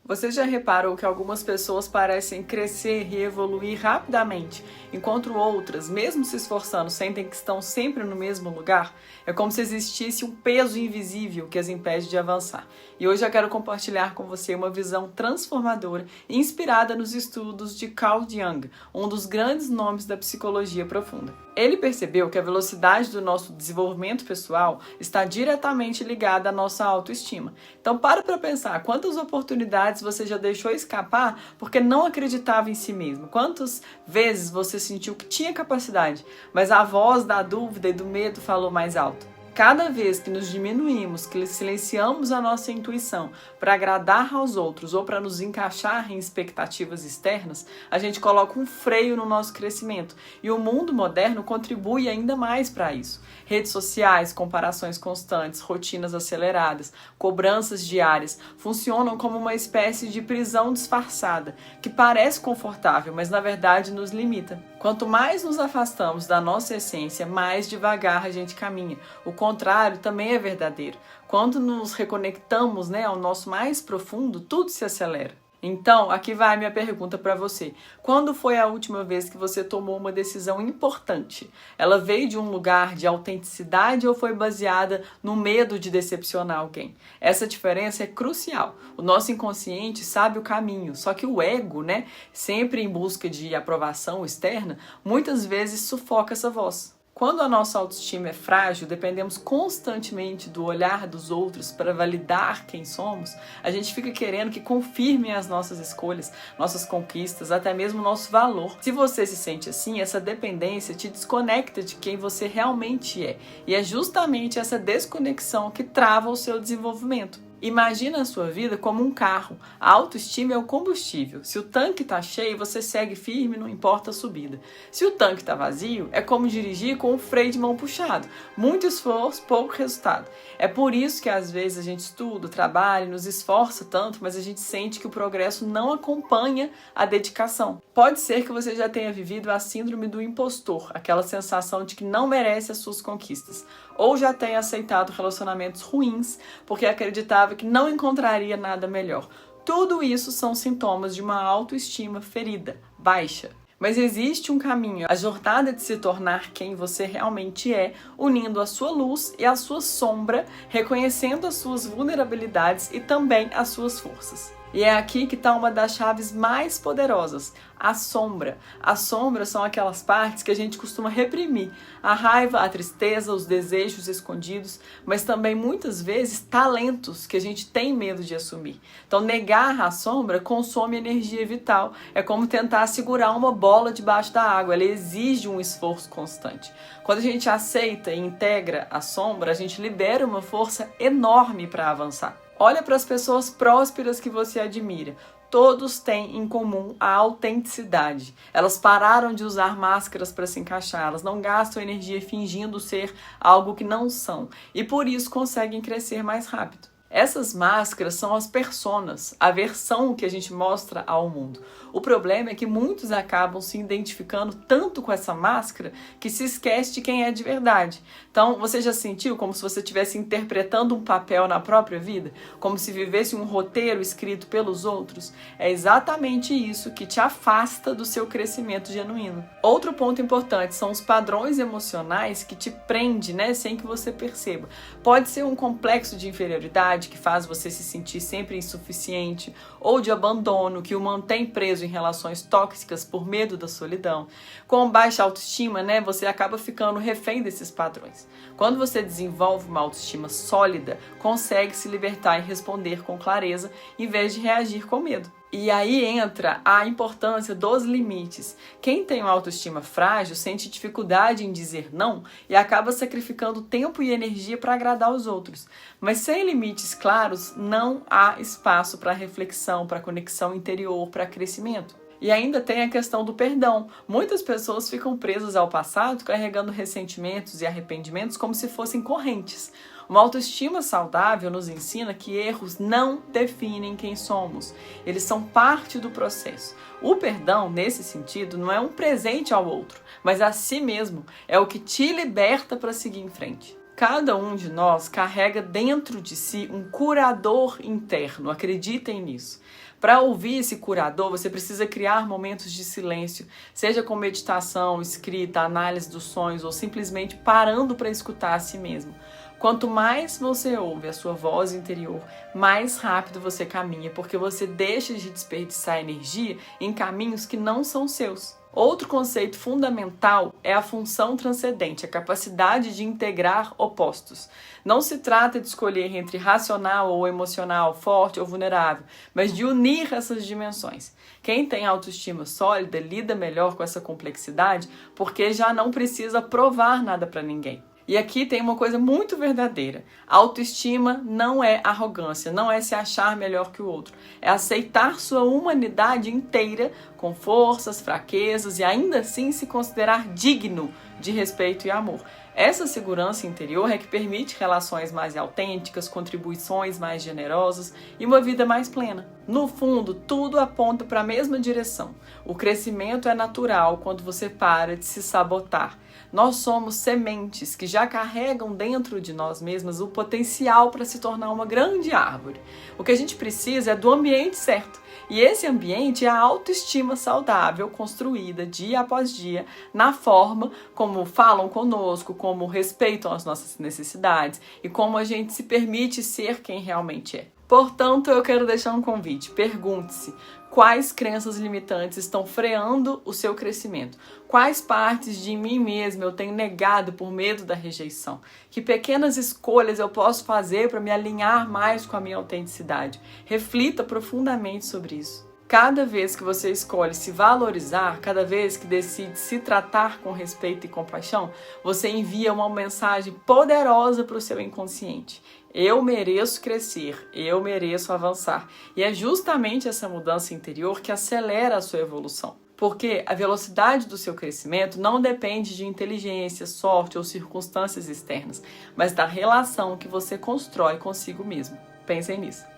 Você já reparou que algumas pessoas parecem crescer e evoluir rapidamente, enquanto outras, mesmo se esforçando, sentem que estão sempre no mesmo lugar? É como se existisse um peso invisível que as impede de avançar. E hoje eu quero compartilhar com você uma visão transformadora, inspirada nos estudos de Carl Jung, um dos grandes nomes da psicologia profunda. Ele percebeu que a velocidade do nosso desenvolvimento pessoal está diretamente ligada à nossa autoestima. Então para pensar quantas oportunidades você já deixou escapar porque não acreditava em si mesmo. Quantas vezes você sentiu que tinha capacidade, mas a voz da dúvida e do medo falou mais alto. Cada vez que nos diminuímos, que silenciamos a nossa intuição para agradar aos outros ou para nos encaixar em expectativas externas, a gente coloca um freio no nosso crescimento. E o mundo moderno contribui ainda mais para isso. Redes sociais, comparações constantes, rotinas aceleradas, cobranças diárias funcionam como uma espécie de prisão disfarçada, que parece confortável, mas na verdade nos limita. Quanto mais nos afastamos da nossa essência, mais devagar a gente caminha. O contrário também é verdadeiro. Quando nos reconectamos, ao nosso mais profundo, tudo se acelera. Então, aqui vai a minha pergunta para você. Quando foi a última vez que você tomou uma decisão importante? Ela veio de um lugar de autenticidade ou foi baseada no medo de decepcionar alguém? Essa diferença é crucial. O nosso inconsciente sabe o caminho, só que o ego, sempre em busca de aprovação externa, muitas vezes sufoca essa voz. Quando a nossa autoestima é frágil, dependemos constantemente do olhar dos outros para validar quem somos, a gente fica querendo que confirmem as nossas escolhas, nossas conquistas, até mesmo o nosso valor. Se você se sente assim, essa dependência te desconecta de quem você realmente é. E é justamente essa desconexão que trava o seu desenvolvimento. Imagina a sua vida como um carro. A autoestima é o combustível. Se o tanque está cheio, você segue firme, não importa a subida. Se o tanque está vazio, é como dirigir com o freio de mão puxado. Muito esforço, pouco resultado. É por isso que às vezes a gente estuda, trabalha, nos esforça tanto, mas a gente sente que o progresso não acompanha a dedicação. Pode ser que você já tenha vivido a síndrome do impostor, aquela sensação de que não merece as suas conquistas. Ou já tenha aceitado relacionamentos ruins porque acreditava que não encontraria nada melhor. Tudo isso são sintomas de uma autoestima ferida, baixa. Mas existe um caminho, a jornada de se tornar quem você realmente é, unindo a sua luz e a sua sombra, reconhecendo as suas vulnerabilidades e também as suas forças. E é aqui que está uma das chaves mais poderosas, a sombra. As sombras são aquelas partes que a gente costuma reprimir, a raiva, a tristeza, os desejos escondidos, mas também muitas vezes talentos que a gente tem medo de assumir. Então negar a sombra consome energia vital, é como tentar segurar uma bola debaixo da água, ela exige um esforço constante. Quando a gente aceita e integra a sombra, a gente libera uma força enorme para avançar. Olha para as pessoas prósperas que você admira. Todos têm em comum a autenticidade. Elas pararam de usar máscaras para se encaixar. Elas não gastam energia fingindo ser algo que não são. E por isso conseguem crescer mais rápido. Essas máscaras são as personas, a versão que a gente mostra ao mundo. O problema é que muitos acabam se identificando tanto com essa máscara que se esquece de quem é de verdade. Então, você já sentiu como se você estivesse interpretando um papel na própria vida? Como se vivesse um roteiro escrito pelos outros? É exatamente isso que te afasta do seu crescimento genuíno. Outro ponto importante são os padrões emocionais que te prendem, sem que você perceba. Pode ser um complexo de inferioridade, que faz você se sentir sempre insuficiente, ou de abandono, que o mantém preso em relações tóxicas por medo da solidão. Com baixa autoestima, você acaba ficando refém desses padrões. Quando você desenvolve uma autoestima sólida, consegue se libertar e responder com clareza, em vez de reagir com medo. E aí entra a importância dos limites. Quem tem uma autoestima frágil sente dificuldade em dizer não e acaba sacrificando tempo e energia para agradar os outros. Mas sem limites claros, não há espaço para reflexão, para conexão interior, para crescimento. E ainda tem a questão do perdão. Muitas pessoas ficam presas ao passado, carregando ressentimentos e arrependimentos como se fossem correntes. Uma autoestima saudável nos ensina que erros não definem quem somos. Eles são parte do processo. O perdão, nesse sentido, não é um presente ao outro, mas a si mesmo. É o que te liberta para seguir em frente. Cada um de nós carrega dentro de si um curador interno, acreditem nisso. Para ouvir esse curador, você precisa criar momentos de silêncio, seja com meditação, escrita, análise dos sonhos ou simplesmente parando para escutar a si mesmo. Quanto mais você ouve a sua voz interior, mais rápido você caminha, porque você deixa de desperdiçar energia em caminhos que não são seus. Outro conceito fundamental é a função transcendente, a capacidade de integrar opostos. Não se trata de escolher entre racional ou emocional, forte ou vulnerável, mas de unir essas dimensões. Quem tem autoestima sólida lida melhor com essa complexidade porque já não precisa provar nada para ninguém. E aqui tem uma coisa muito verdadeira. Autoestima não é arrogância, não é se achar melhor que o outro. É aceitar sua humanidade inteira, com forças, fraquezas e ainda assim se considerar digno de respeito e amor. Essa segurança interior é que permite relações mais autênticas, contribuições mais generosas e uma vida mais plena. No fundo, tudo aponta para a mesma direção. O crescimento é natural quando você para de se sabotar. Nós somos sementes que já carregam dentro de nós mesmas o potencial para se tornar uma grande árvore. O que a gente precisa é do ambiente certo. E esse ambiente é a autoestima saudável, construída dia após dia, na forma como falam conosco, como respeitam as nossas necessidades e como a gente se permite ser quem realmente é. Portanto, eu quero deixar um convite. Pergunte-se: quais crenças limitantes estão freando o seu crescimento? Quais partes de mim mesma eu tenho negado por medo da rejeição? Que pequenas escolhas eu posso fazer para me alinhar mais com a minha autenticidade? Reflita profundamente sobre isso. Cada vez que você escolhe se valorizar, cada vez que decide se tratar com respeito e compaixão, você envia uma mensagem poderosa para o seu inconsciente. Eu mereço crescer, eu mereço avançar. E é justamente essa mudança interior que acelera a sua evolução. Porque a velocidade do seu crescimento não depende de inteligência, sorte ou circunstâncias externas, mas da relação que você constrói consigo mesmo. Pensem nisso.